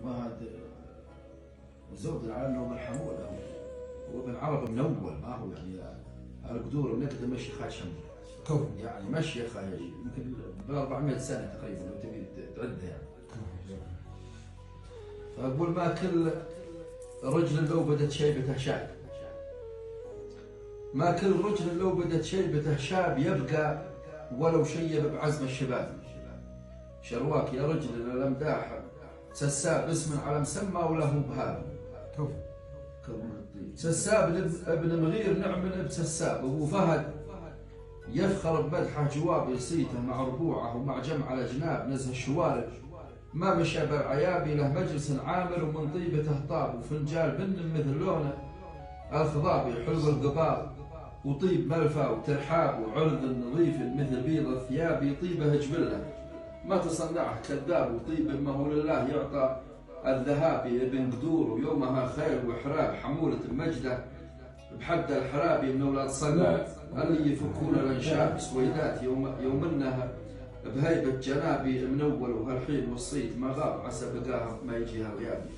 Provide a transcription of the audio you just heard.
ما هذا زود على انه من حموله، هو ابن عرب من اول، ما هو يعني على قدور ونقدر مشي خاد شمل يعني مشي يمكن ب 400 سنه تقريبا لو تبي تعدها يعني. فاقول ما كل رجل لو بدت شيبته شاب، ما كل رجل لو بدت شيبته شاب يبقى ولو شيب بعزم الشباب. شرواك يا رجل الامداح سساب اسم على مسمى وله بهاب. سساب ابن مغير نعم ابن سساب. ابو فهد يفخر بمدحه جواب يصيته مع ربوعه ومع جمع الأجناب نزه الشوارب. ما مشى برعيابي له مجلس عامر ومن طيبته طاب وفنجال بن مثل لونه الخضابي حلو القباب وطيب ملفى وترحاب وعرض نظيف مثل بيض الثياب طيبه جبله ما تصنعه كذاب وطيب ما هو لله يعطى الذهابي ابن قدور ويومها خير وحراب حمولة المجده بحد الحرابي من اولاد صقر اللي يفكون الانشاب سويدات يومنها بهيبه جنابي منول وهالحين والصيت ما غاب عسى بقاها ما يجيها غيابي.